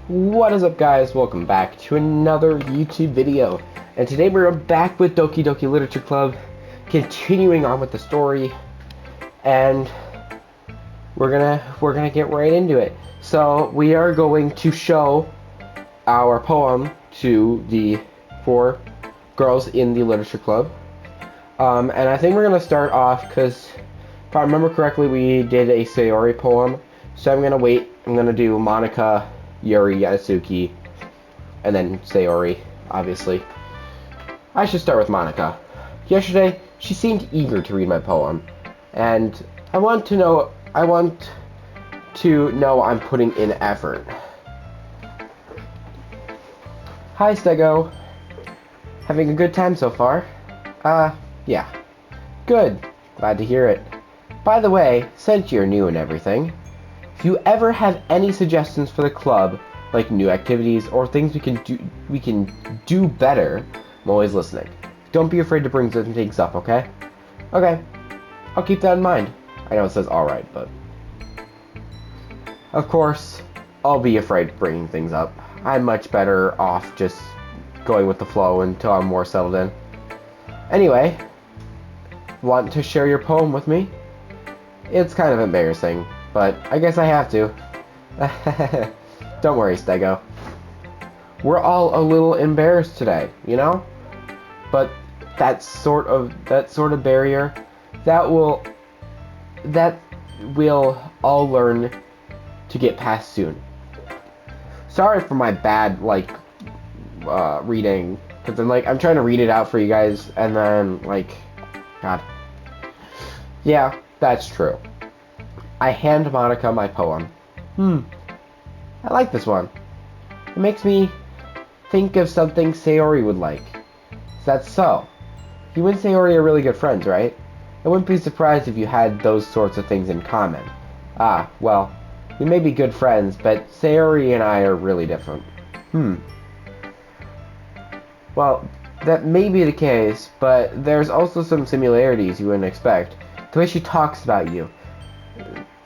What is up, guys? Welcome back to another YouTube video. And today we're back with Doki Literature Club, continuing on with the story, and we're gonna get right into it. So we are going to show our poem to the 4 girls in the Literature Club. And I think we're gonna start off because if I remember correctly, we did a Sayori poem. So I'm gonna wait. I'm gonna do Monica, Yuri, Yasuki, and then Sayori, obviously. I should start with Monica. Yesterday, she seemed eager to read my poem, and I want to know I'm putting in effort. Hi, Stego. Having a good time so far? Yeah. Good. Glad to hear it. By the way, since you're new and everything, if you ever have any suggestions for the club, like new activities or things we can do better, I'm always listening. Don't be afraid to bring certain things up, okay? Okay. I'll keep that in mind. I know it says alright, but of course, I'll be afraid of bringing things up. I'm much better off just going with the flow until I'm more settled in. Anyway, want to share your poem with me? It's kind of embarrassing, but I guess I have to. Don't worry, Stego. We're all a little embarrassed today, you know? But that sort of barrier, that we'll all learn to get past soon. Sorry for my bad reading, because I'm trying to read it out for you guys, and then God. Yeah, that's true. I hand Monica my poem. I like this one. It makes me think of something Sayori would like. Is that so? You and Sayori are really good friends, right? I wouldn't be surprised if you had those sorts of things in common. Ah, well, we may be good friends, but Sayori and I are really different. Well, that may be the case, but there's also some similarities you wouldn't expect. The way she talks about you.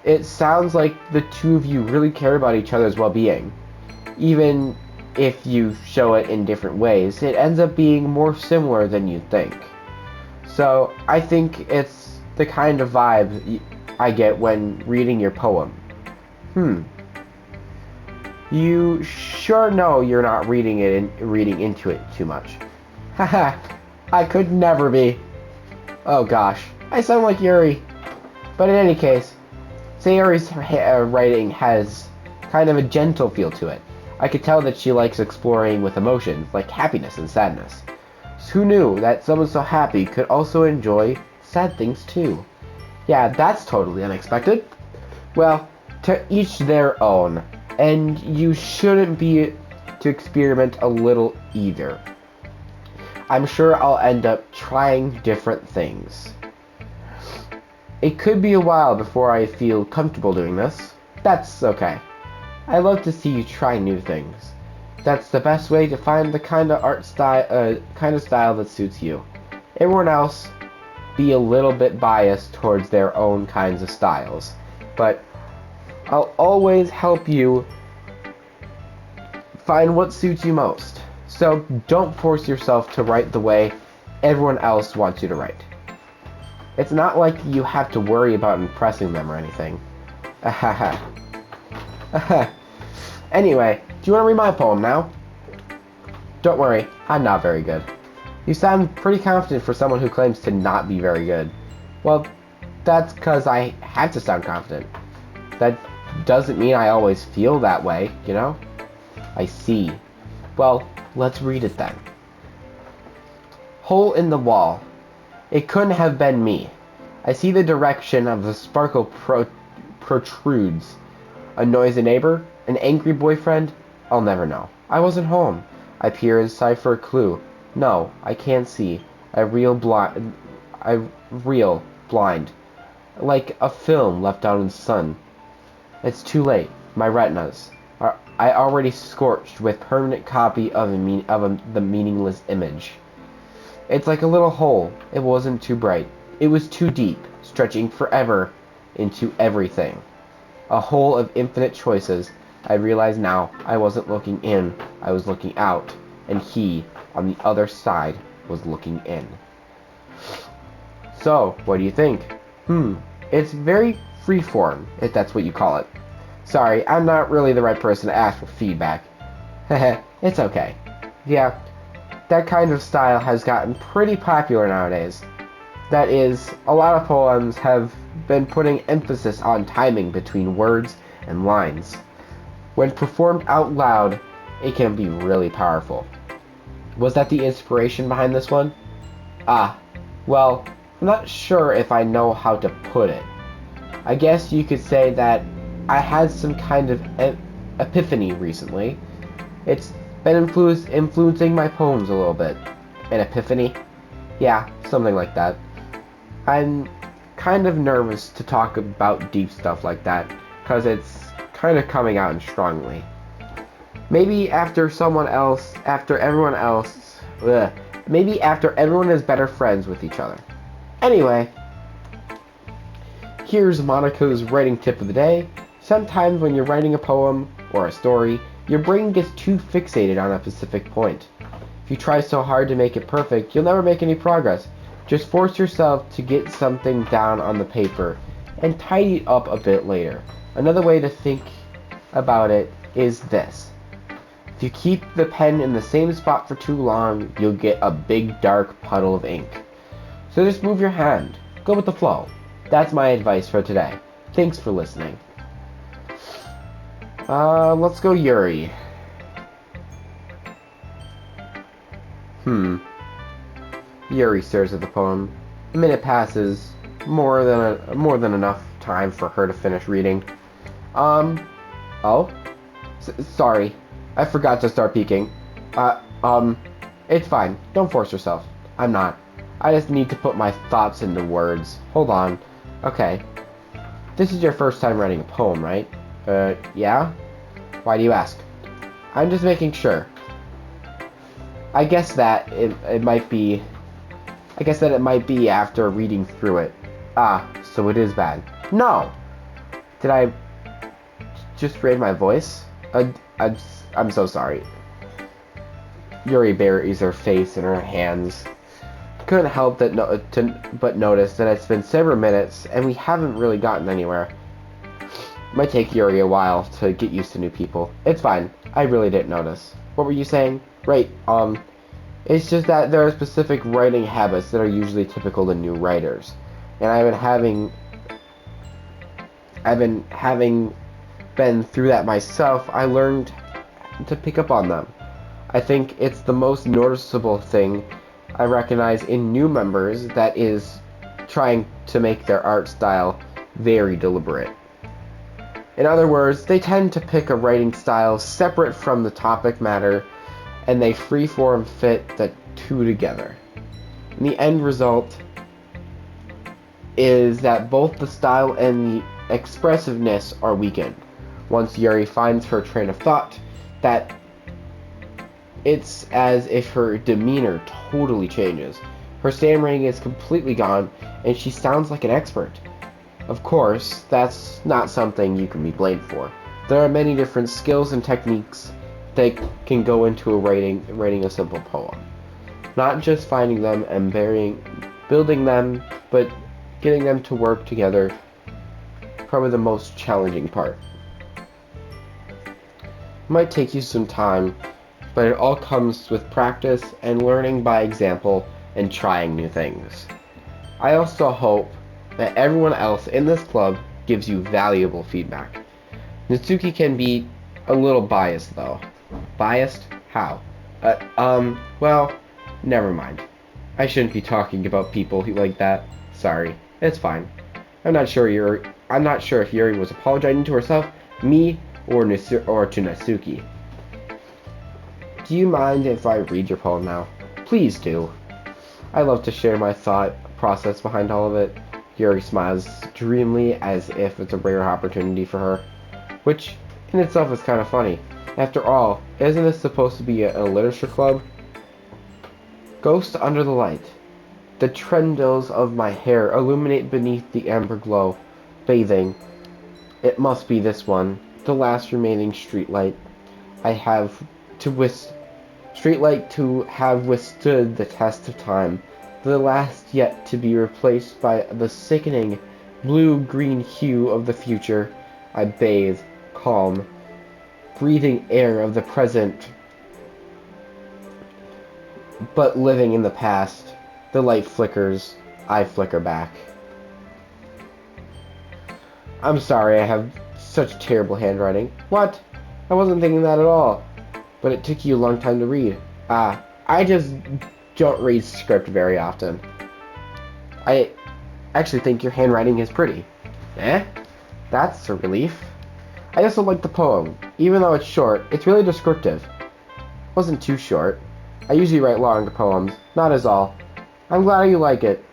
It sounds like the two of you really care about each other's well-being. Even if you show it in different ways, it ends up being more similar than you think. So, I think it's the kind of vibe I get when reading your poem. You sure know you're not reading into it too much. Haha, I could never be. Oh gosh, I sound like Yuri. But in any case, Sayori's writing has kind of a gentle feel to it. I could tell that she likes exploring with emotions, like happiness and sadness. So who knew that someone so happy could also enjoy sad things too? Yeah, that's totally unexpected. Well, to each their own, and you shouldn't be to experiment a little either. I'm sure I'll end up trying different things. It could be a while before I feel comfortable doing this. That's okay. I love to see you try new things. That's the best way to find the kind of style that suits you. Everyone else be a little bit biased towards their own kinds of styles, but I'll always help you find what suits you most. So don't force yourself to write the way everyone else wants you to write. It's not like you have to worry about impressing them or anything. Anyway, do you want to read my poem now? Don't worry, I'm not very good. You sound pretty confident for someone who claims to not be very good. Well, that's because I have to sound confident. That doesn't mean I always feel that way, you know? I see. Well, let's read it then. Hole in the wall. It couldn't have been me. I see the direction of the sparkle protrudes. A noisy neighbor? An angry boyfriend? I'll never know. I wasn't home. I peer inside for a clue. No, I can't see. I reel blind. Like a film left out in the sun. It's too late. My retinas are already scorched with permanent copy of the meaningless image. It's like a little hole. It wasn't too bright. It was too deep, stretching forever into everything. A hole of infinite choices, I realized now I wasn't looking in, I was looking out, and he, on the other side, was looking in. So, what do you think? It's very freeform, if that's what you call it. Sorry, I'm not really the right person to ask for feedback. Heh, it's okay. Yeah, that kind of style has gotten pretty popular nowadays. That is, a lot of poems have been putting emphasis on timing between words and lines. When performed out loud, it can be really powerful. Was that the inspiration behind this one? Well, I'm not sure if I know how to put it. I guess you could say that I had some kind of epiphany recently. It's been influencing my poems a little bit. An epiphany? Yeah, something like that. I'm kind of nervous to talk about deep stuff like that, because it's kind of coming out strongly. Maybe after everyone is better friends with each other. Anyway, here's Monica's writing tip of the day. Sometimes when you're writing a poem or a story, your brain gets too fixated on a specific point. If you try so hard to make it perfect, you'll never make any progress. Just force yourself to get something down on the paper and tidy it up a bit later. Another way to think about it is this. If you keep the pen in the same spot for too long, you'll get a big dark puddle of ink. So just move your hand. Go with the flow. That's my advice for today. Thanks for listening. Let's go Yuri. Yuri stares at the poem. A minute passes, more than enough time for her to finish reading. Oh? Sorry. I forgot to start peeking. It's fine. Don't force yourself. I'm not. I just need to put my thoughts into words. Hold on. Okay. This is your first time writing a poem, right? Yeah? Why do you ask? I'm just making sure. I guess that it might be after reading through it. So it is bad. No! Did I just raise my voice? I'm so sorry. Yuri buries her face in her hands. Couldn't help but notice that it's been several minutes and we haven't really gotten anywhere. Might take Yuri a while to get used to new people. It's fine. I really didn't notice. What were you saying? Right, it's just that there are specific writing habits that are usually typical to new writers. And I've been through that myself. I learned to pick up on them. I think it's the most noticeable thing I recognize in new members that is trying to make their art style very deliberate. In other words, they tend to pick a writing style separate from the topic matter, and they freeform fit the two together. And the end result is that both the style and the expressiveness are weakened. Once Yuri finds her train of thought, that it's as if her demeanor totally changes. Her stammering is completely gone, and she sounds like an expert. Of course, that's not something you can be blamed for. There are many different skills and techniques that can go into writing a simple poem. Not just finding them and building them, but getting them to work together, probably the most challenging part. It might take you some time, but it all comes with practice and learning by example and trying new things. I also hope that everyone else in this club gives you valuable feedback. Natsuki can be a little biased though. Biased? How? Well, never mind. I shouldn't be talking about people like that. Sorry. It's fine. I'm not sure if Yuri was apologizing to herself, me, or to Natsuki. Do you mind if I read your poem now? Please do. I love to share my thought process behind all of it. Yuri smiles dreamily as if it's a rare opportunity for her, which in itself is kind of funny. After all, isn't this supposed to be a literature club? Ghost under the light. The trendles of my hair illuminate beneath the amber glow. Bathing. It must be this one. the last remaining streetlight I have to streetlight to have withstood the test of time, the last yet to be replaced by the sickening blue-green hue of the future. I bathe, calm, breathing air of the present, but living in the past. The light flickers, I flicker back. I'm sorry I have such terrible handwriting. What? I wasn't thinking that at all. But it took you a long time to read. Ah, I just don't read script very often. I actually think your handwriting is pretty. Eh? That's a relief. I also like the poem. Even though it's short, it's really descriptive. It wasn't too short. I usually write longer poems, not as all. I'm glad you like it.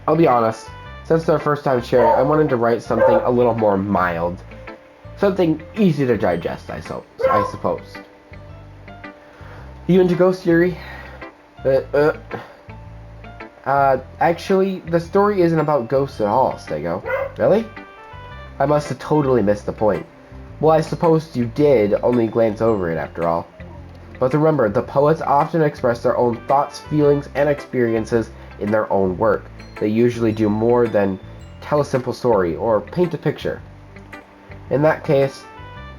I'll be honest, since our first time sharing, I wanted to write something a little more mild. Something easy to digest, I suppose. You into ghost theory? Actually, the story isn't about ghosts at all, Stego. Really? I must have totally missed the point. Well, I suppose you did only glance over it after all. But remember, the poets often express their own thoughts, feelings, and experiences in their own work. They usually do more than tell a simple story or paint a picture. In that case,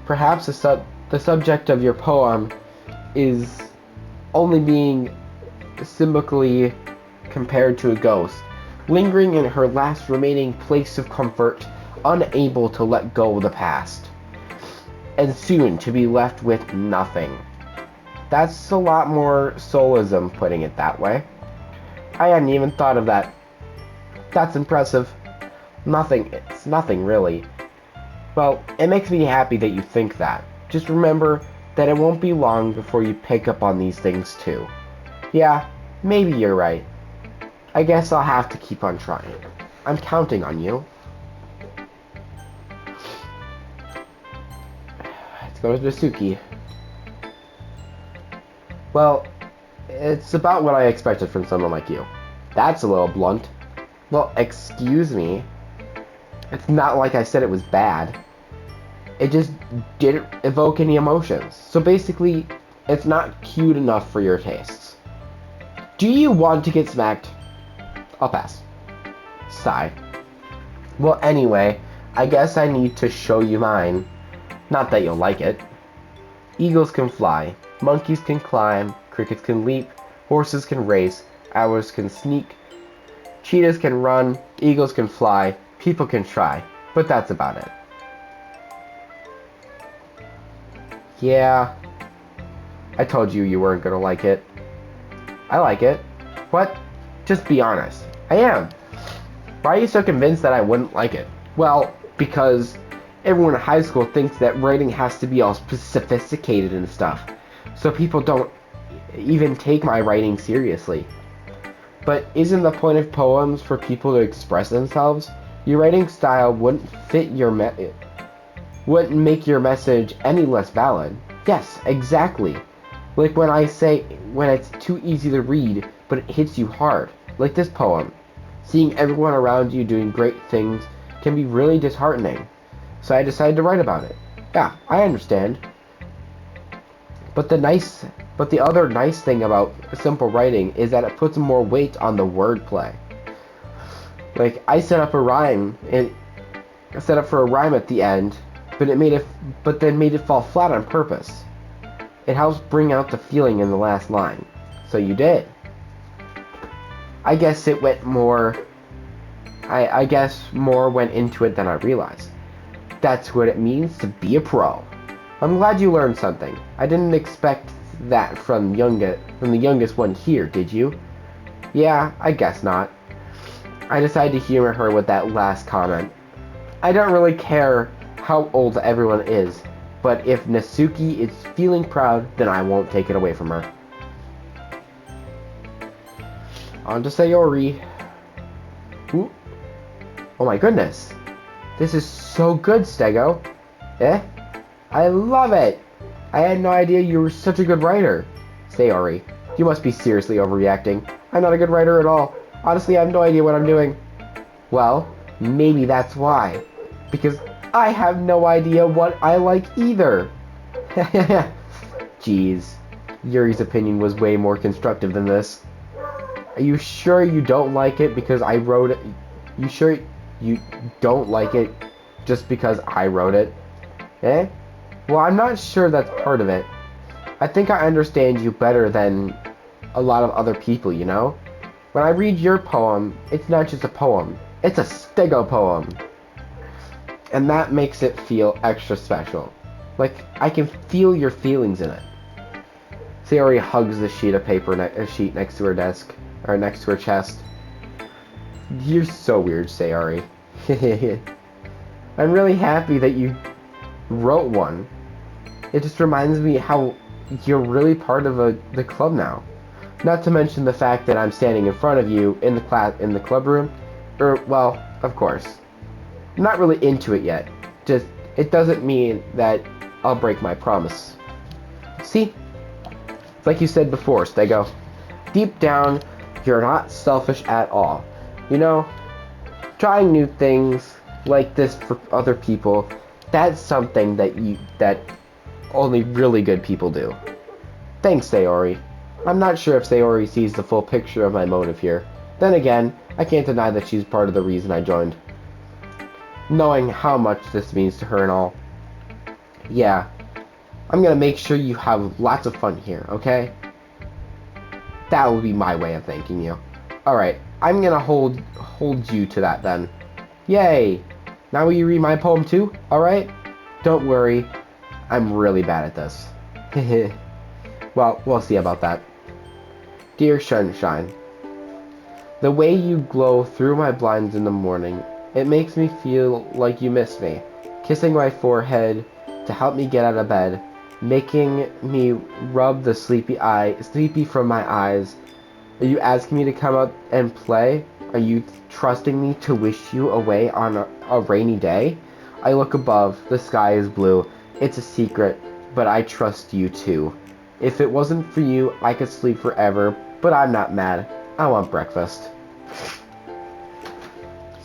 perhaps the subject of your poem is only being symbolically compared to a ghost, lingering in her last remaining place of comfort, unable to let go of the past, and soon to be left with nothing. That's a lot more soulism, putting it that way. I hadn't even thought of that. That's impressive. It's nothing really. Well, it makes me happy that you think that. Just remember that it won't be long before you pick up on these things too. Yeah, maybe you're right. I guess I'll have to keep on trying. I'm counting on you. Let's go to Masuki. Well, it's about what I expected from someone like you. That's a little blunt. Well, excuse me. It's not like I said it was bad. It just didn't evoke any emotions. So basically, it's not cute enough for your tastes. Do you want to get smacked? I'll pass. Sigh. Well, anyway, I guess I need to show you mine. Not that you'll like it. Eagles can fly, monkeys can climb, crickets can leap, horses can race, owls can sneak, cheetahs can run, eagles can fly, people can try, but that's about it. Yeah, I told you you weren't gonna like it. I like it. What? Just be honest. I am. Why are you so convinced that I wouldn't like it? Well, because everyone in high school thinks that writing has to be all sophisticated and stuff, so people don't even take my writing seriously. But isn't the point of poems for people to express themselves? Your writing style wouldn't wouldn't make your message any less valid. Yes, exactly. Like when I say when it's too easy to read, but it hits you hard. Like this poem. Seeing everyone around you doing great things can be really disheartening. So I decided to write about it. Yeah, I understand. But the other nice thing about simple writing is that it puts more weight on the wordplay. Like I set up for a rhyme at the end, but then made it fall flat on purpose. It helps bring out the feeling in the last line. So you did. I guess it went more. I guess more went into it than I realized. That's what it means to be a pro. I'm glad you learned something. I didn't expect that from the youngest one here, did you? Yeah, I guess not. I decided to humor her with that last comment. I don't really care how old everyone is, but if Nasuki is feeling proud, then I won't take it away from her. On to Sayori. Ooh. Oh my goodness. This is so good, Stego. Eh? I love it. I had no idea you were such a good writer. Sayori, you must be seriously overreacting. I'm not a good writer at all. Honestly, I have no idea what I'm doing. Well, maybe that's why. Because I have no idea what I like either. Jeez, Yuri's opinion was way more constructive than this. Are you sure you don't like it because I wrote it? You sure you don't like it just because I wrote it? Eh? Well, I'm not sure that's part of it. I think I understand you better than a lot of other people, you know? When I read your poem, it's not just a poem. It's a stego poem. And that makes it feel extra special. Like, I can feel your feelings in it. Sayori hugs the sheet of paper, a sheet next to her desk, or next to her chest. You're so weird, Sayori. I'm really happy that you wrote one. It just reminds me how you're really part of the club now. Not to mention the fact that I'm standing in front of you in the club room. Well, of course. I'm not really into it yet. Just, it doesn't mean that I'll break my promise. See? Like you said before, Stego. Deep down, you're not selfish at all. You know, trying new things like this for other people, that's something that only really good people do. Thanks, Sayori. I'm not sure if Sayori sees the full picture of my motive here. Then again, I can't deny that she's part of the reason I joined. Knowing how much this means to her and all. Yeah, I'm gonna make sure you have lots of fun here, okay? That will be my way of thanking you. Alright, I'm gonna hold you to that then. Yay! Now will you read my poem too? Alright? Don't worry, I'm really bad at this. Well, we'll see about that. Dear Sunshine, the way you glow through my blinds in the morning, it makes me feel like you miss me. Kissing my forehead to help me get out of bed, making me rub the sleepy from my eyes. Are you asking me to come out and play? Are you trusting me to wish you away on a rainy day? I look above, the sky is blue. It's a secret, but I trust you too. If it wasn't for you, I could sleep forever, but I'm not mad. I want breakfast.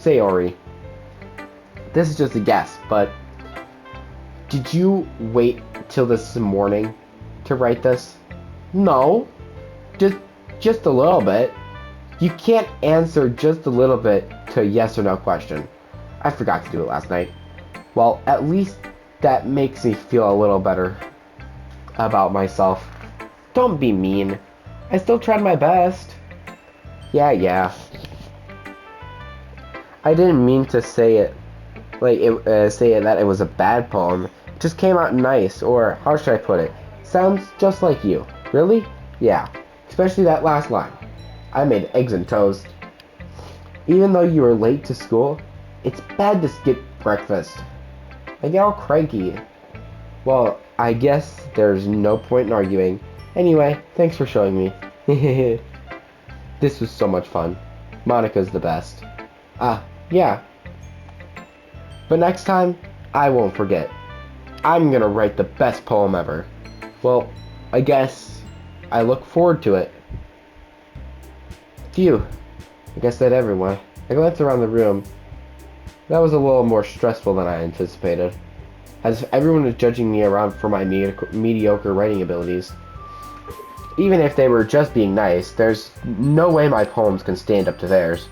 Sayori, this is just a guess, but did you wait till this morning to write this? No, just a little bit. You can't answer just a little bit to a yes or no question. I forgot to do it last night. Well, at least that makes me feel a little better about myself. Don't be mean. I still tried my best. Yeah. I didn't mean to say it that it was a bad poem. It just came out nice, or how should I put it? Sounds just like you. Really? Yeah. Especially that last line. I made eggs and toast. Even though you were late to school, it's bad to skip breakfast. I get all cranky. Well, I guess there's no point in arguing. Anyway, thanks for showing me. This was so much fun. Monica's the best. Yeah. But next time, I won't forget. I'm gonna write the best poem ever. Well, I guess I look forward to it. Phew. I guess that everyone. I glanced around the room. That was a little more stressful than I anticipated, as everyone was judging me around for my mediocre writing abilities. Even if they were just being nice, there's no way my poems can stand up to theirs.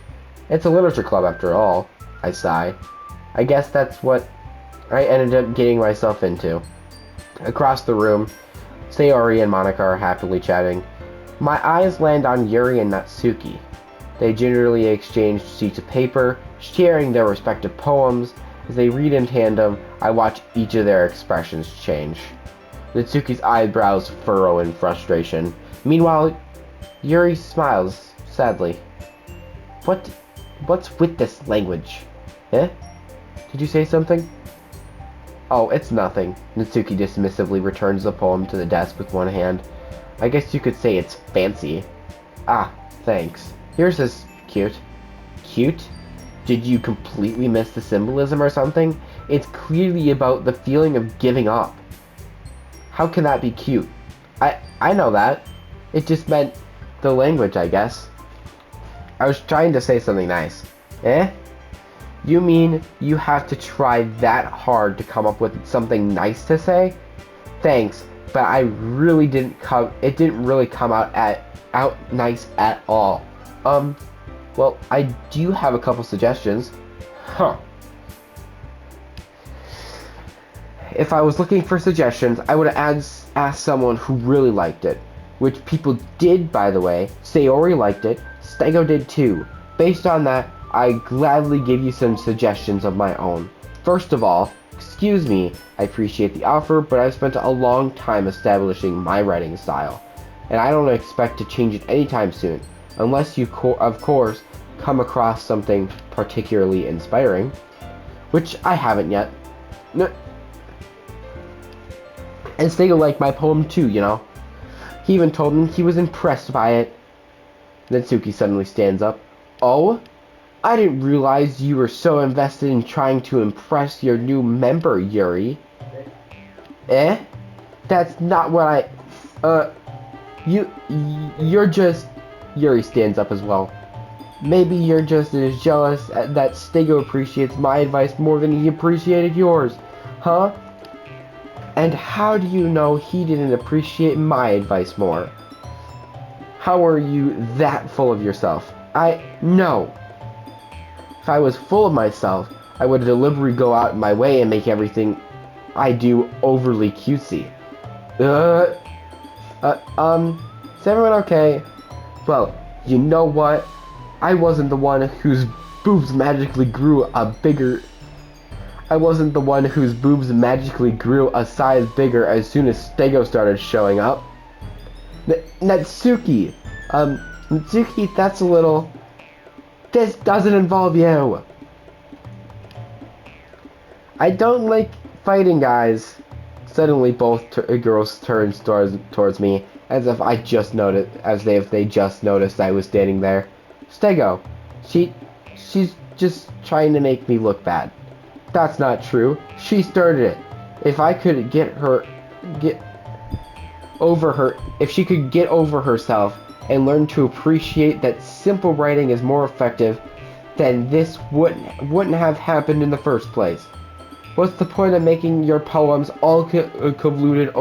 It's a literature club after all. I sigh. I guess that's what I ended up getting myself into. Across the room, Sayori and Monica are happily chatting. My eyes land on Yuri and Natsuki. They gingerly exchange sheets of paper, sharing their respective poems. As they read in tandem, I watch each of their expressions change. Natsuki's eyebrows furrow in frustration. Meanwhile, Yuri smiles sadly. What's with this language? Eh? Did you say something? Oh, it's nothing. Natsuki dismissively returns the poem to the desk with one hand. I guess you could say it's fancy. Ah, thanks. Yours is cute. Cute? Did you completely miss the symbolism or something? It's clearly about the feeling of giving up. How can that be cute? I know that. It just meant the language, I guess. I was trying to say something nice. Eh? You mean you have to try that hard to come up with something nice to say? Thanks, but it didn't really come out nice at all. Well, I do have a couple suggestions. Huh. If I was looking for suggestions, I would have asked someone who really liked it. Which people did, by the way. Sayori liked it. Stego did too. Based on that, I gladly give you some suggestions of my own. First of all, excuse me, I appreciate the offer, but I've spent a long time establishing my writing style. And I don't expect to change it anytime soon. Unless you, of course, come across something particularly inspiring. Which I haven't yet. And Stego liked my poem too, you know. He even told me he was impressed by it. Natsuki suddenly stands up. Oh? I didn't realize you were so invested in trying to impress your new member, Yuri. Eh? That's not what you're just... Yuri stands up as well. Maybe you're just as jealous that Stego appreciates my advice more than he appreciated yours. Huh? And how do you know he didn't appreciate my advice more? How are you that full of yourself? No. If I was full of myself, I would deliberately go out my way and make everything I do overly cutesy. Is everyone okay? Well, you know what? I wasn't the one whose boobs magically grew a size bigger as soon as Stego started showing up. Natsuki! Natsuki, that's a little... This doesn't involve you! I don't like fighting, guys. Suddenly both girls turned towards me, as if they just noticed I was standing there. Stego, she's just trying to make me look bad. That's not true. She started it. If I could if she could get over herself and learn to appreciate that simple writing is more effective, then this wouldn't have happened in the first place. What's the point of making your poems all convoluted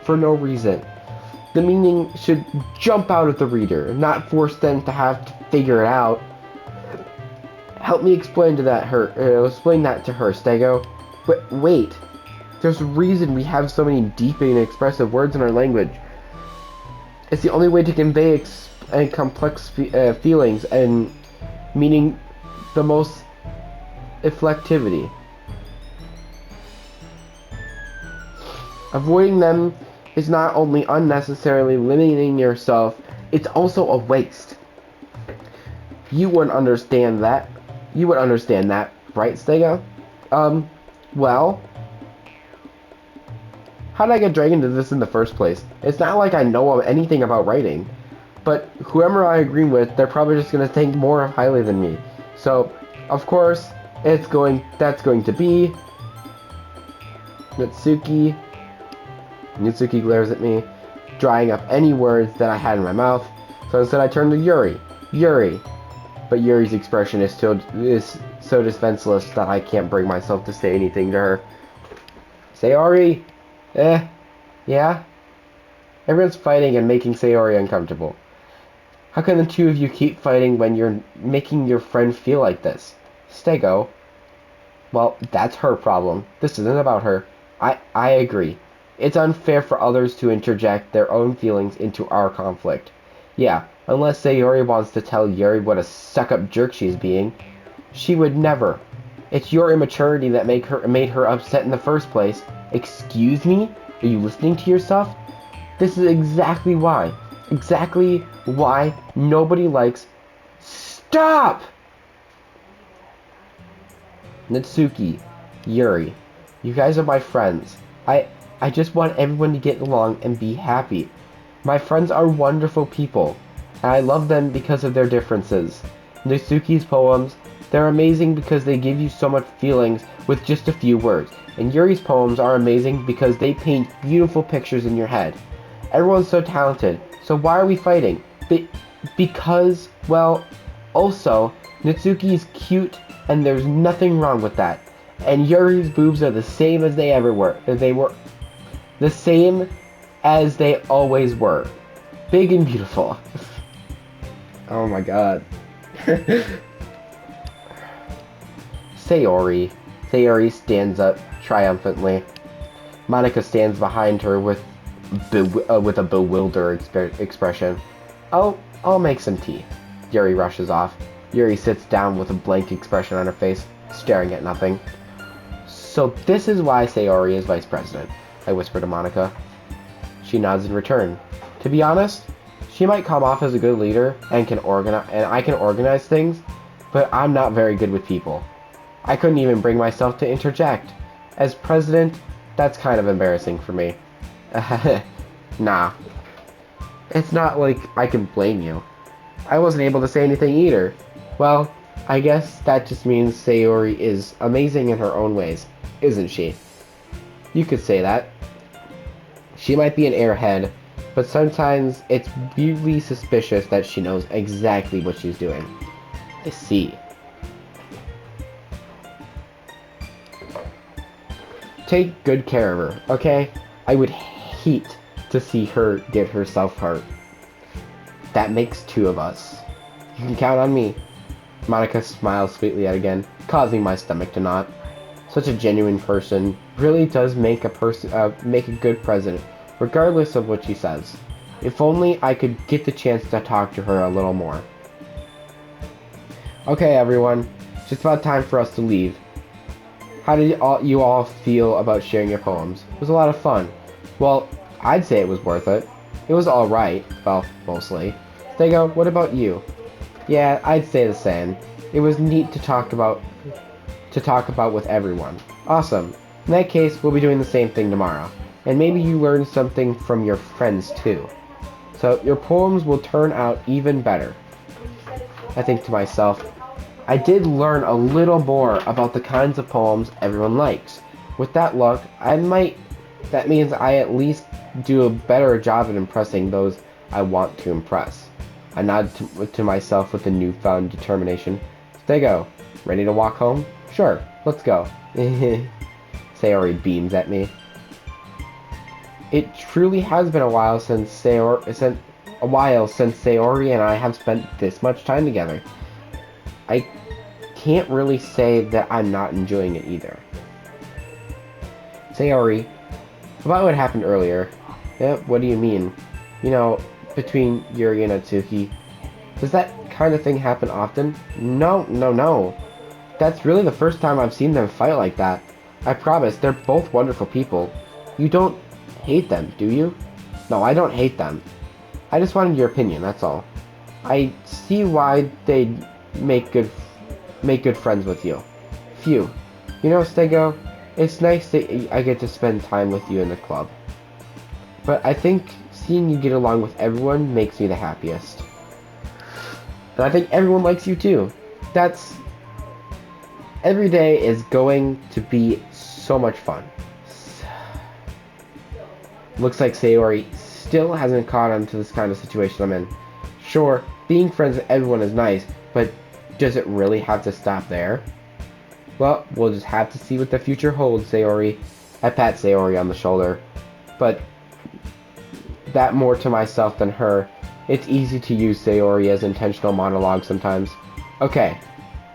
for no reason? The meaning should jump out at the reader, not force them to have to figure it out. Help me explain that to her, Stego. But wait, there's a reason we have so many deep and expressive words in our language. It's the only way to convey complex feelings and meaning the most effectivity. Avoiding them is not only unnecessarily limiting yourself, it's also a waste. You wouldn't understand that. You would understand that, right, Stego? Well... How did I get dragged into this in the first place? It's not like I know anything about writing. But whoever I agree with, they're probably just going to think more highly than me. So, of course, that's going to be... Natsuki. Natsuki glares at me, drying up any words that I had in my mouth. So instead I turn to Yuri. Yuri. But Yuri's expression is so defenseless that I can't bring myself to say anything to her. Sayori? Yeah? Everyone's fighting and making Sayori uncomfortable. How can the two of you keep fighting when you're making your friend feel like this? Stego. Well, that's her problem. This isn't about her. I agree. It's unfair for others to interject their own feelings into our conflict. Yeah, unless Sayori wants to tell Yuri what a suck-up jerk she's being. She would never. It's your immaturity that made her upset in the first place. Excuse me? Are you listening to yourself? This is exactly why nobody likes... Stop! Natsuki, Yuri, you guys are my friends. I just want everyone to get along and be happy. My friends are wonderful people, and I love them because of their differences. Natsuki's poems, they're amazing because they give you so much feelings with just a few words. And Yuri's poems are amazing because they paint beautiful pictures in your head. Everyone's so talented, so why are we fighting? Because, well, also, Natsuki's cute And there's nothing wrong with that. And Yuri's boobs are the same as they ever were. They were the same as they always were. Big and beautiful. Oh my god. Sayori. Sayori stands up triumphantly. Monica stands behind her with a bewildered expression. I'll make some tea. Yuri rushes off. Yuri sits down with a blank expression on her face, staring at nothing. So this is why Sayori is vice president, I whisper to Monica. She nods in return. To be honest, she might come off as a good leader and I can organize things, but I'm not very good with people. I couldn't even bring myself to interject. As president, that's kind of embarrassing for me. Nah. It's not like I can blame you. I wasn't able to say anything either. Well, I guess that just means Sayori is amazing in her own ways, isn't she? You could say that. She might be an airhead, but sometimes it's weirdly suspicious that she knows exactly what she's doing. I see. Take good care of her, okay? I would hate to see her get herself hurt. That makes two of us. You can count on me. Monica smiles sweetly yet again, causing my stomach to knot. Such a genuine person really does make a good president, regardless of what she says. If only I could get the chance to talk to her a little more. Okay, everyone, it's just about time for us to leave. How did you all feel about sharing your poems? It was a lot of fun. Well, I'd say it was worth it. It was alright, well, mostly. Stego, what about you? Yeah, I'd say the same. It was neat to talk about with everyone. Awesome. In that case, we'll be doing the same thing tomorrow. And maybe you learned something from your friends too. So your poems will turn out even better. I think to myself, I did learn a little more about the kinds of poems everyone likes. With that luck, that means I at least do a better job at impressing those I want to impress. I nod to myself with a newfound determination. Stego, ready to walk home? Sure, let's go. Sayori beams at me. It truly has been a while since Sayori and I have spent this much time together. I can't really say that I'm not enjoying it either. Sayori, about what happened earlier. Yeah, what do you mean? You know, between Yuri and Atsuki. Does that kind of thing happen often? No. That's really the first time I've seen them fight like that. I promise, they're both wonderful people. You don't hate them, do you? No, I don't hate them. I just wanted your opinion, that's all. I see why they'd make good friends with you. Phew. You know, Stego, it's nice that I get to spend time with you in the club. But I think seeing you get along with everyone makes me the happiest. And I think everyone likes you too. Every day is going to be so much fun. Looks like Sayori still hasn't caught on to this kind of situation I'm in. Sure, being friends with everyone is nice, but does it really have to stop there? Well, we'll just have to see what the future holds, Sayori. I pat Sayori on the shoulder. But that more to myself than her. It's easy to use Sayori as intentional monologue sometimes. Okay,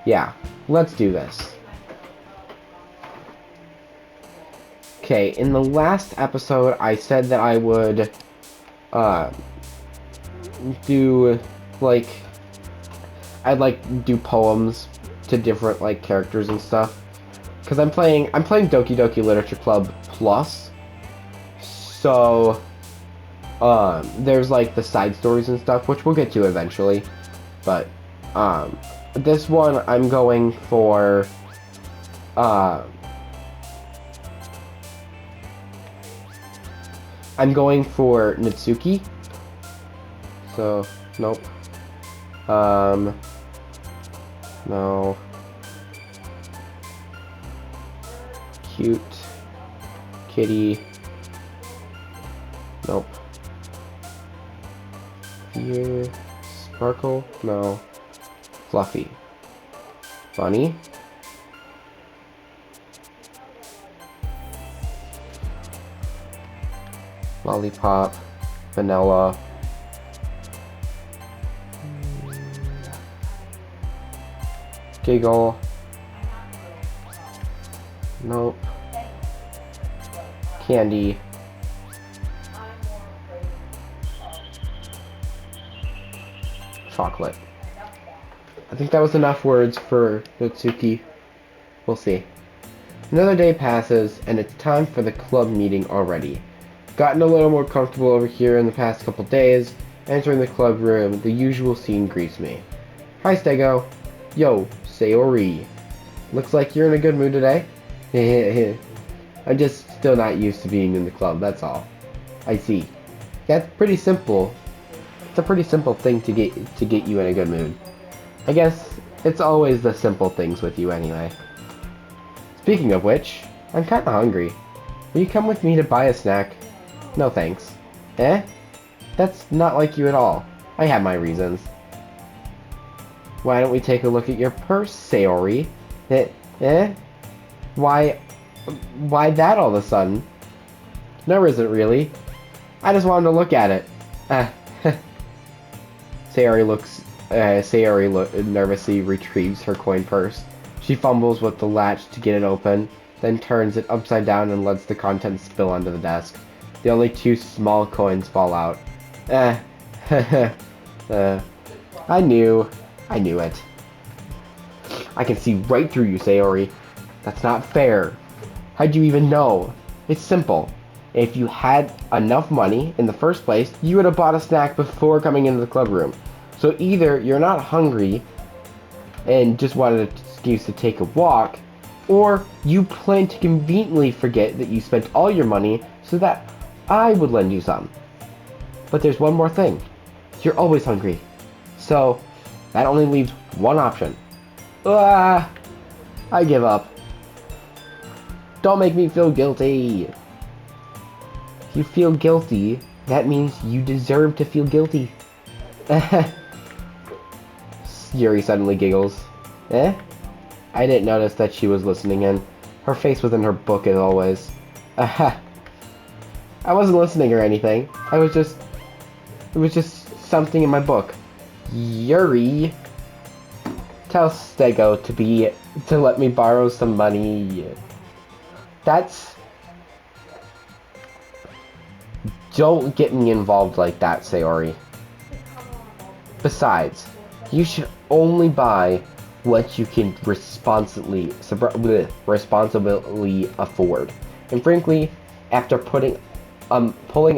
yeah, let's do this. Okay, in the last episode, I said that I would, do poems to different, characters and stuff. Because I'm playing Doki Doki Literature Club Plus. So, there's, the side stories and stuff, which we'll get to eventually. But, this one, I'm going for, Natsuki. So, nope. No. Cute. Kitty. Nope. Here. Sparkle? No. Fluffy. Bunny? Lollipop. Vanilla. Giggle. Nope. Candy. Chocolate. I think that was enough words for Yotsuki. We'll see. Another day passes, and it's time for the club meeting already. Gotten a little more comfortable over here in the past couple days. Entering the club room, the usual scene greets me. Hi, Stego. Yo, Sayori. Looks like you're in a good mood today. I'm just still not used to being in the club, that's all. I see. That's pretty simple. It's a pretty simple thing to get you in a good mood. I guess it's always the simple things with you anyway. Speaking of which, I'm kinda hungry. Will you come with me to buy a snack? No thanks. Eh? That's not like you at all. I have my reasons. Why don't we take a look at your purse, Sayori? Eh? Why that all of a sudden? No, isn't really. I just wanted to look at it. Sayori nervously retrieves her coin purse. She fumbles with the latch to get it open, then turns it upside down and lets the contents spill onto the desk. The only 2 small coins fall out. I knew it. I can see right through you, Sayori. That's not fair. How'd you even know? It's simple. If you had enough money in the first place, you would have bought a snack before coming into the club room. So either you're not hungry and just wanted an excuse to take a walk, or you plan to conveniently forget that you spent all your money so that I would lend you some. But there's one more thing. You're always hungry. So that only leaves one option. I give up. Don't make me feel guilty. If you feel guilty, that means you deserve to feel guilty. Yuri suddenly giggles. Eh? I didn't notice that she was listening in. Her face was in her book as always. I wasn't listening or anything. It was just something in my book. Yuri. Tell Stego to let me borrow some money. Don't get me involved like that, Sayori. Besides, you should only buy what you can responsibly afford. And frankly, after pulling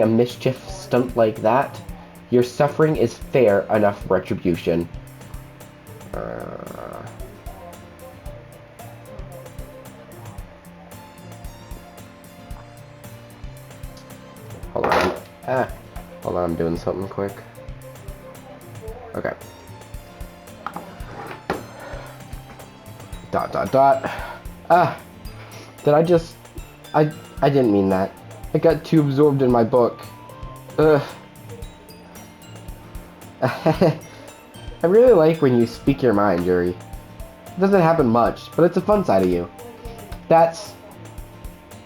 a mischief stunt like that, your suffering is fair enough retribution. Hold on. Hold on, I'm doing something quick. Okay. ... Did I just... I didn't mean that. I got too absorbed in my book. Ugh. I really like when you speak your mind, Yuri. It doesn't happen much, but it's a fun side of you.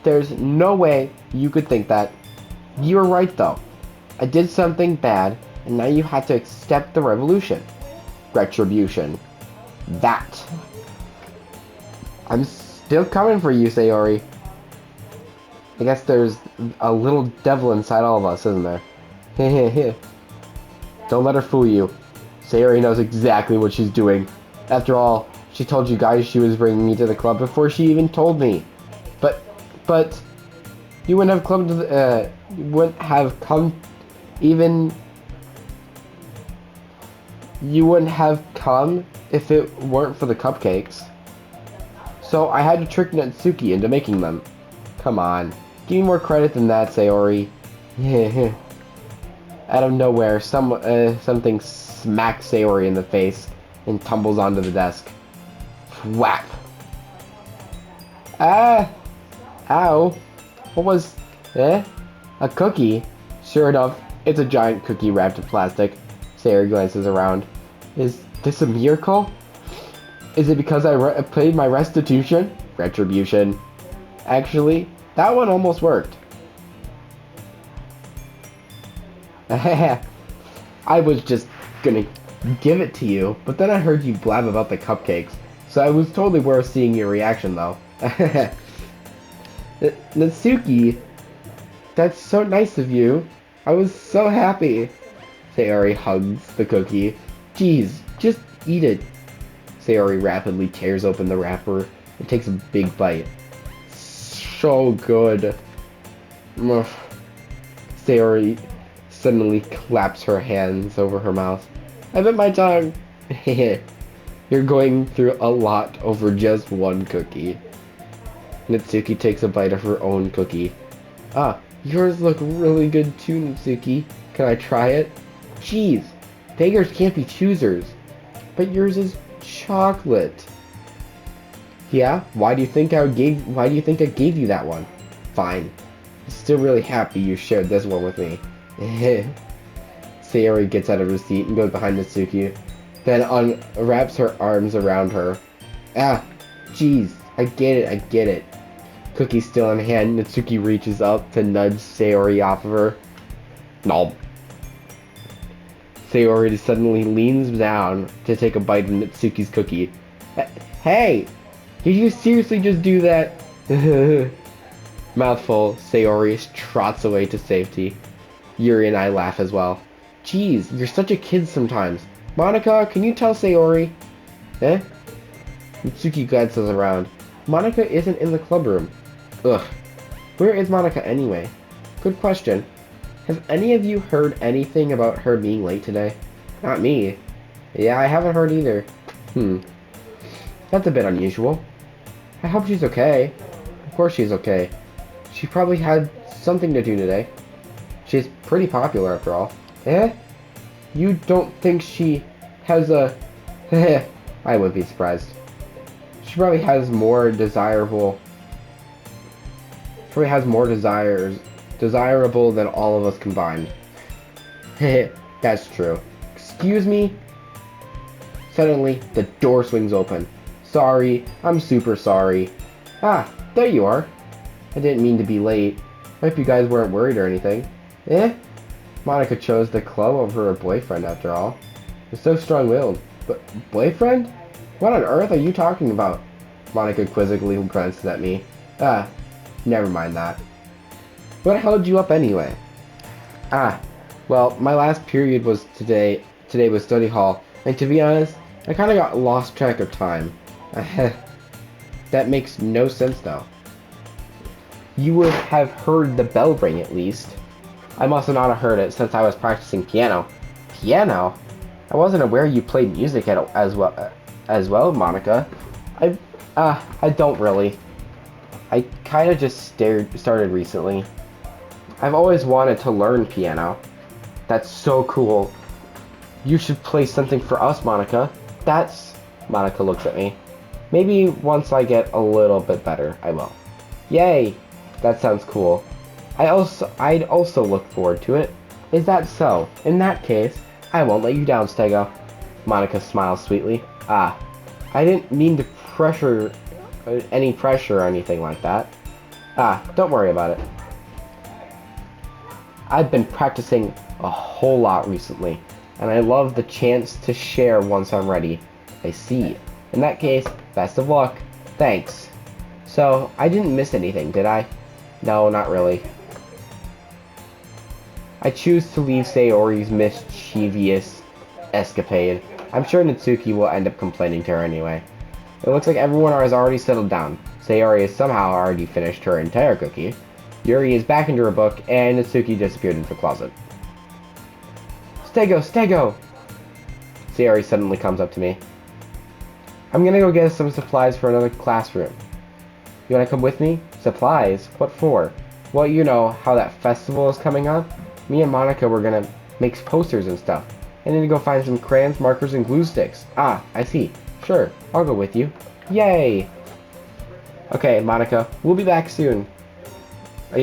There's no way you could think that. You were right, though. I did something bad, and now you have to accept the retribution. That. I'm still coming for you, Sayori. I guess there's a little devil inside all of us, isn't there? Don't let her fool you. Sayori knows exactly what she's doing. After all, she told you guys she was bringing me to the club before she even told me. But you wouldn't have come to the, you wouldn't have come if it weren't for the cupcakes. So I had to trick Natsuki into making them. Come on, give me more credit than that, Sayori. Out of nowhere, something smacks Sayori in the face and tumbles onto the desk. Whap! Ow! What was... A cookie? Sure enough, it's a giant cookie wrapped in plastic. Sayori glances around. Is this a miracle? Is it because I paid my restitution? Retribution. Actually, that one almost worked. I was just gonna give it to you, but then I heard you blab about the cupcakes, so I was totally worth seeing your reaction though. Natsuki, that's so nice of you. I was so happy. Sayori hugs the cookie. Geez, just eat it. Sayori rapidly tears open the wrapper and takes a big bite. So good. Ugh. Sayori suddenly claps her hands over her mouth. I bit my tongue. You're going through a lot over just one cookie. Natsuki takes a bite of her own cookie. Ah, yours look really good too, Natsuki. Can I try it? Jeez, beggars can't be choosers. But yours is chocolate. Yeah? Why do you think I gave you that one? Fine. I'm still really happy you shared this one with me. Sayori gets out of her seat and goes behind Natsuki, then unwraps her arms around her. Ah, jeez, I get it. Cookie still in hand, Natsuki reaches up to nudge Sayori off of her. No. Sayori suddenly leans down to take a bite of Natsuki's cookie. Hey! Did you seriously just do that? Mouthful, Sayori trots away to safety. Yuri and I laugh as well. Geez, you're such a kid sometimes. Monica, can you tell Sayori? Eh? Natsuki glances around. Monica isn't in the club room. Ugh. Where is Monica anyway? Good question. Have any of you heard anything about her being late today? Not me. Yeah, I haven't heard either. That's a bit unusual. I hope she's okay. Of course she's okay. She probably had something to do today. She's pretty popular after all. Eh? You don't think she has a... I wouldn't be surprised. She probably has more desirable... Probably has more desirable than all of us combined. That's true. Excuse me? Suddenly, the door swings open. Sorry, I'm super sorry. Ah, there you are. I didn't mean to be late. Hope you guys weren't worried or anything. Eh? Monica chose the club over her boyfriend after all. You're so strong-willed. But boyfriend? What on earth are you talking about? Monica quizzically glances at me. Ah, never mind that. What held you up anyway? Ah, well, my last period was today was study hall, and to be honest, I kind of got lost track of time. That makes no sense though. You would have heard the bell ring at least. I must not have heard it since I was practicing piano. Piano? I wasn't aware you played music as well, Monica. I don't really. I kind of just started recently. I've always wanted to learn piano. That's so cool. You should play something for us, Monica. Monica looks at me. Maybe once I get a little bit better, I will. Yay! That sounds cool. I'd also look forward to it. Is that so? In that case, I won't let you down, Stego. Monica smiles sweetly. Ah, I didn't mean to pressure any pressure or anything like that. Ah, don't worry about it. I've been practicing a whole lot recently, and I love the chance to share once I'm ready. I see. In that case, best of luck. Thanks. So, I didn't miss anything, did I? No, not really. I choose to leave Sayori's mischievous escapade. I'm sure Natsuki will end up complaining to her anyway. It looks like everyone has already settled down. Sayori has somehow already finished her entire cookie. Yuri is back into her book, and Natsuki disappeared into the closet. Stego! Stego! Sayori suddenly comes up to me. I'm gonna go get some supplies for another classroom. You wanna come with me? Supplies? What for? Well, you know how that festival is coming up? Me and Monica were gonna make posters and stuff. I need to go find some crayons, markers, and glue sticks. Ah, I see. Sure, I'll go with you. Yay! Okay, Monica, we'll be back soon. Are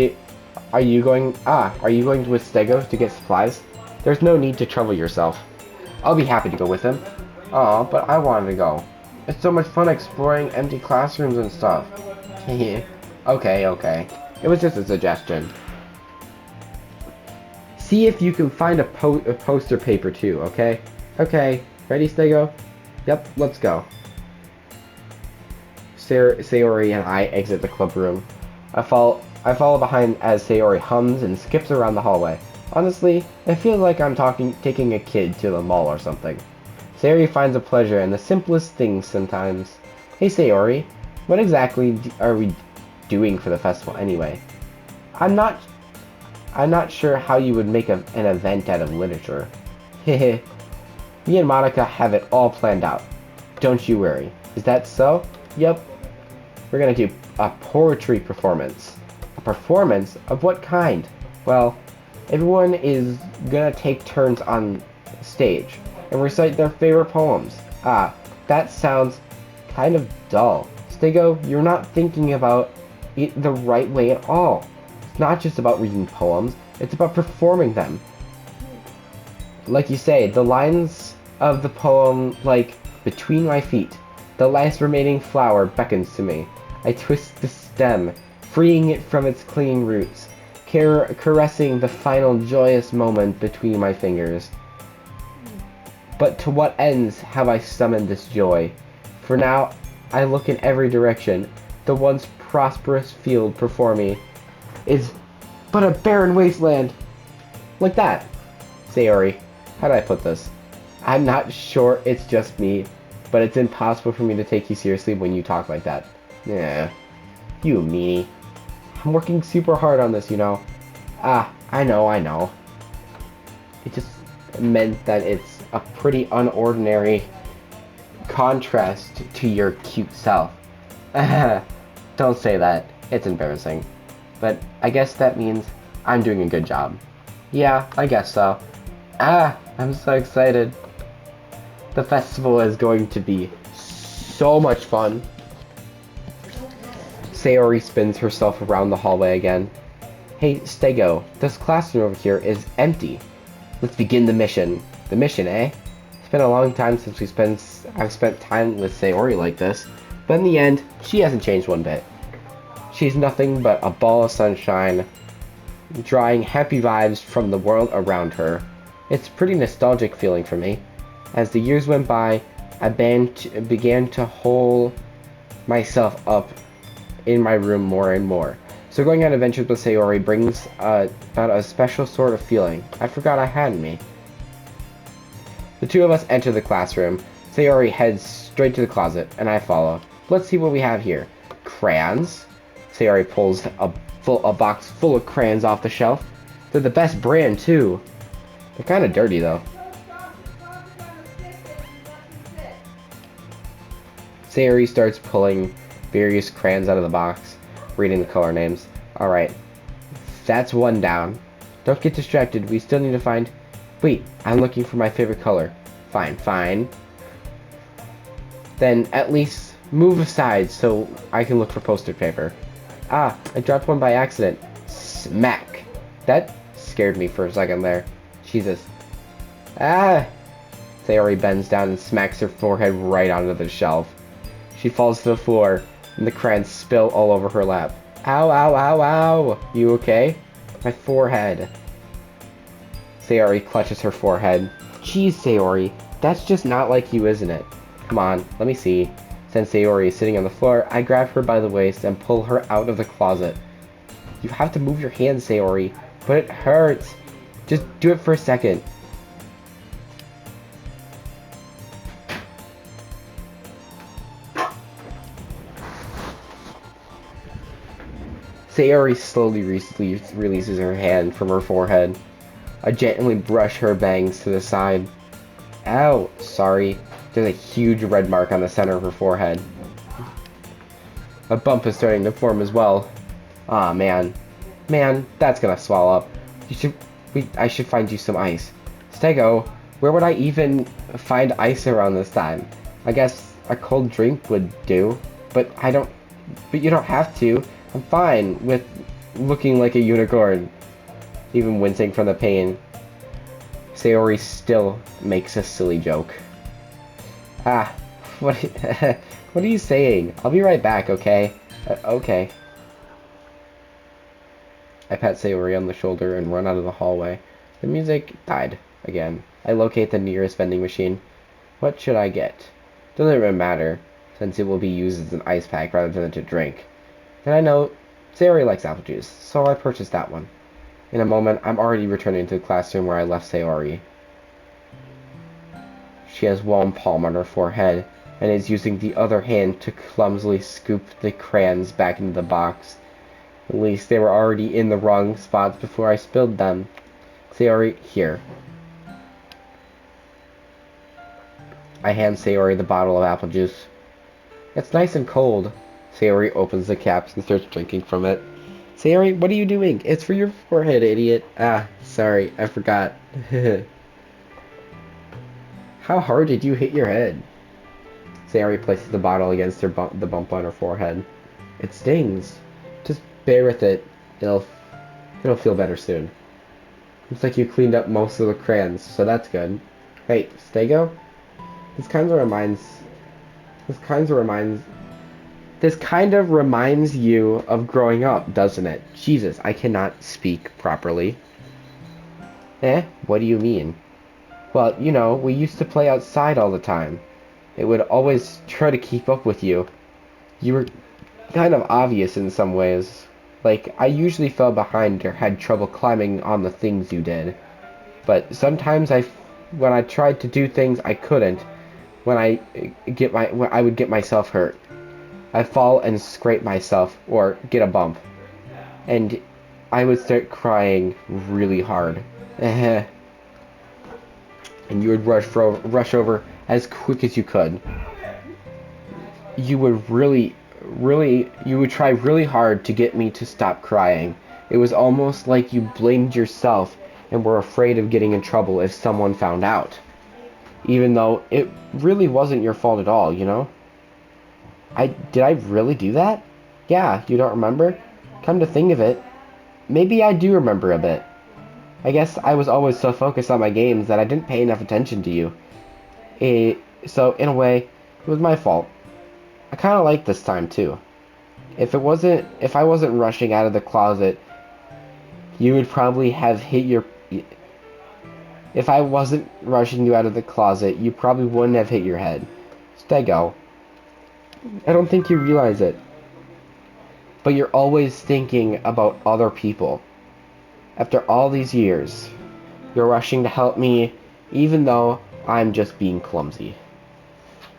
you going with Stego to get supplies? There's no need to trouble yourself. I'll be happy to go with him. Aw, but I wanted to go. It's so much fun exploring empty classrooms and stuff. Okay. It was just a suggestion. see if you can find a poster paper too, okay? Okay, ready, Stego? Yep, let's go. Sayori and I exit the club room. I follow behind as Sayori hums and skips around the hallway. Honestly, it feels like I'm taking a kid to the mall or something. Sayori finds a pleasure in the simplest things sometimes. Hey Sayori, what exactly are we doing for the festival anyway? I'm not sure how you would make an event out of literature. Hehe. Me and Monica have it all planned out. Don't you worry. Is that so? Yep. We're gonna do a poetry performance. A performance? Of what kind? Well, everyone is gonna take turns on stage and recite their favorite poems. Ah, that sounds kind of dull. Stego, you're not thinking about it the right way at all. It's not just about reading poems, it's about performing them. Like you say, the lines of the poem, like, between my feet. The last remaining flower beckons to me. I twist the stem, freeing it from its clinging roots, caressing the final joyous moment between my fingers. But to what ends have I summoned this joy? For now, I look in every direction. The once prosperous field before me is but a barren wasteland. Like that. Sayori, how do I put this? I'm not sure it's just me, but it's impossible for me to take you seriously when you talk like that. Yeah, you meanie. I'm working super hard on this, you know. Ah, I know. It just meant that it's a pretty unordinary contrast to your cute self. Don't say that. It's embarrassing. But I guess that means I'm doing a good job. Yeah, I guess so. Ah, I'm so excited. The festival is going to be so much fun. Sayori spins herself around the hallway again. Hey, Stego, this classroom over here is empty. Let's begin the mission. The mission, eh? It's been a long time since I've spent time with Sayori like this, but in the end, she hasn't changed one bit. She's nothing but a ball of sunshine, drawing happy vibes from the world around her. It's a pretty nostalgic feeling for me. As the years went by, I began to hole myself up in my room more and more. So going on adventures with Sayori brings about a special sort of feeling I forgot I had in me. The two of us enter the classroom. Sayori heads straight to the closet, and I follow. Let's see what we have here. Crayons. Sayori pulls a box full of crayons off the shelf. They're the best brand, too. They're kind of dirty, though. Sayori starts pulling various crayons out of the box, reading the color names. Alright, that's one down. Don't get distracted, we still need to find... Wait, I'm looking for my favorite color. Fine. Then at least move aside so I can look for poster paper. Ah, I dropped one by accident. Smack! That scared me for a second there. Jesus. Ah! Sayori bends down and smacks her forehead right onto the shelf. She falls to the floor, and the crayons spill all over her lap. Ow. You okay? My forehead. Sayori clutches her forehead. Jeez, Sayori, that's just not like you, isn't it? Come on, let me see. Since Sayori is sitting on the floor, I grab her by the waist and pull her out of the closet. You have to move your hands, Sayori, but it hurts. Just do it for a second. Sayori slowly releases her hand from her forehead. I gently brush her bangs to the side. Ow, sorry. There's a huge red mark on the center of her forehead. A bump is starting to form as well. Aw, man. Man, that's gonna swell up. I should find you some ice. Stego, where would I even find ice around this time? I guess a cold drink would do, but you don't have to. I'm fine with looking like a unicorn, even wincing from the pain. Sayori still makes a silly joke. Ah, what are you saying? I'll be right back, okay? Okay. I pat Sayori on the shoulder and run out of the hallway. The music died again. I locate the nearest vending machine. What should I get? Doesn't really matter, since it will be used as an ice pack rather than to drink. Then I know Sayori likes apple juice, so I purchased that one. In a moment, I'm already returning to the classroom where I left Sayori. She has one palm on her forehead, and is using the other hand to clumsily scoop the crayons back into the box. At least they were already in the wrong spots before I spilled them. Sayori, here. I hand Sayori the bottle of apple juice. It's nice and cold. Sayori opens the caps and starts drinking from it. Sayori, what are you doing? It's for your forehead, idiot. Ah, sorry, I forgot. How hard did you hit your head? Sayori places the bottle against the bump on her forehead. It stings. Just bear with it. It'll feel better soon. Looks like you cleaned up most of the crayons, so that's good. Hey, Stego? This kind of reminds you of growing up, doesn't it? Jesus, I cannot speak properly. What do you mean? Well, you know, we used to play outside all the time. It would always try to keep up with you. You were kind of obvious in some ways. Like, I usually fell behind or had trouble climbing on the things you did. But sometimes when I tried to do things I couldn't, when I would get myself hurt. I'd fall and scrape myself or get a bump. And I would start crying really hard. And you would rush over as quick as you could. You would you would try really hard to get me to stop crying. It was almost like you blamed yourself and were afraid of getting in trouble if someone found out. Even though it really wasn't your fault at all, you know? Did I really do that? Yeah, you don't remember? Come to think of it, maybe I do remember a bit. I guess I was always so focused on my games that I didn't pay enough attention to you. So in a way, it was my fault. I kind of liked this time too. If I wasn't rushing out of the closet, you would probably have hit your... If I wasn't rushing you out of the closet, you probably wouldn't have hit your head. Stego, I don't think you realize it, but you're always thinking about other people. After all these years, you're rushing to help me, even though I'm just being clumsy.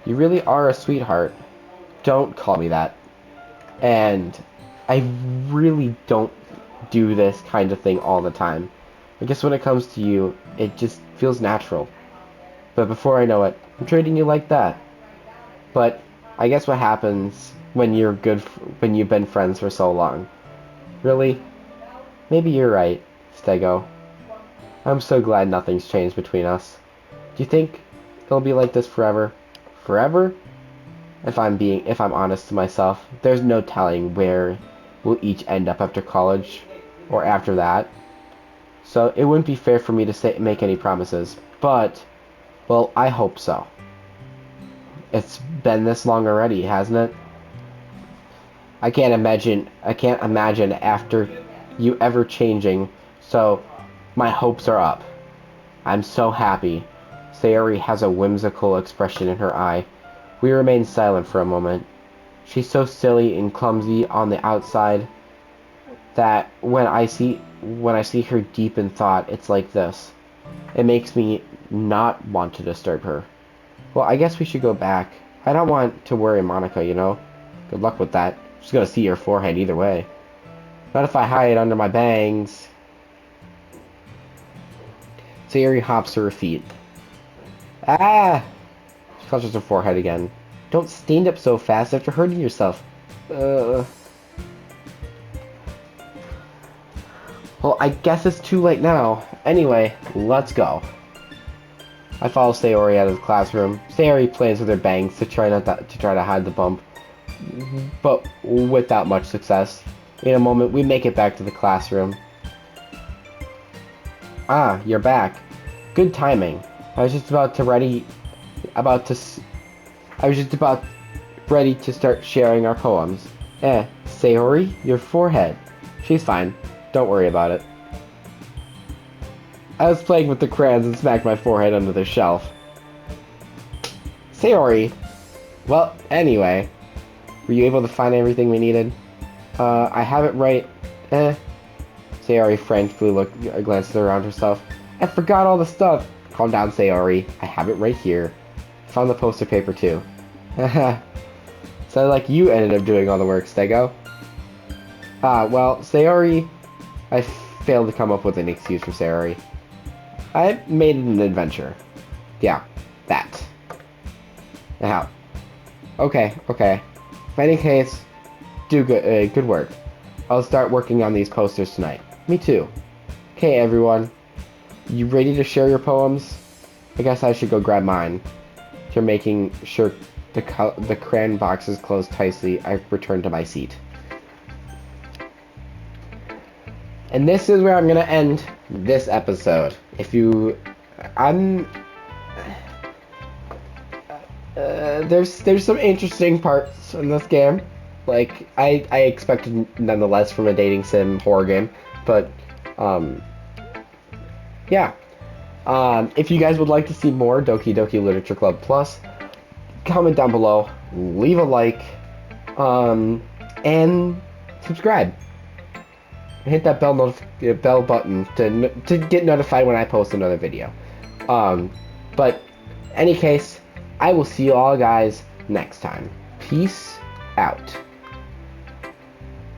You really are a sweetheart. Don't call me that. And I really don't do this kind of thing all the time. I guess when it comes to you, it just feels natural. But before I know it, I'm treating you like that. But I guess what happens when when you've been friends for so long. Really? Maybe you're right, Stego. I'm so glad nothing's changed between us. Do you think it'll be like this forever? Forever? If I'm honest to myself, there's no telling where we'll each end up after college, or after that. So it wouldn't be fair for me to make any promises, but, well, I hope so. It's been this long already, hasn't it? I can't imagine after you ever changing, so my hopes are up. I'm so happy. Sayori has a whimsical expression in her eye. We remain silent for a moment. She's so silly and clumsy on the outside that when I see her deep in thought, it's like this. It makes me not want to disturb her. Well, I guess we should go back. I don't want to worry Monica, you know? Good luck with that. She's gonna see your forehead either way. Not if I hide under my bangs. Sayori hops to her feet. Ah! She clutches her forehead again. Don't stand up so fast after hurting yourself. Well, I guess it's too late now. Anyway, let's go. I follow Sayori out of the classroom. Sayori plays with her bangs to try to hide the bump, but without much success. In a moment, we make it back to the classroom. Ah, you're back. Good timing. I was just about ready to start sharing our poems. Sayori, your forehead. She's fine. Don't worry about it. I was playing with the crayons and smacked my forehead under the shelf. Sayori. Well, anyway. Were you able to find everything we needed? I have it right. Sayori frantically glanced around herself. I forgot all the stuff. Calm down, Sayori. I have it right here. Found the poster paper too. Haha. Sounded like you ended up doing all the work, Stego. Well, Sayori... I failed to come up with an excuse for Sayori. I made it an adventure. Yeah, that. Now. Okay. In any case, good work. I'll start working on these posters tonight. Me too. Okay, everyone. You ready to share your poems? I guess I should go grab mine. After making sure the crayon boxes closed tightly, I returned to my seat. And this is where I'm gonna end this episode. There's some interesting parts in this game. Like, I expected nonetheless from a dating sim horror game. But, yeah. If you guys would like to see more Doki Doki Literature Club Plus, comment down below, leave a like, and subscribe. Hit that bell button to get notified when I post another video. But, any case, I will see you all guys next time. Peace out.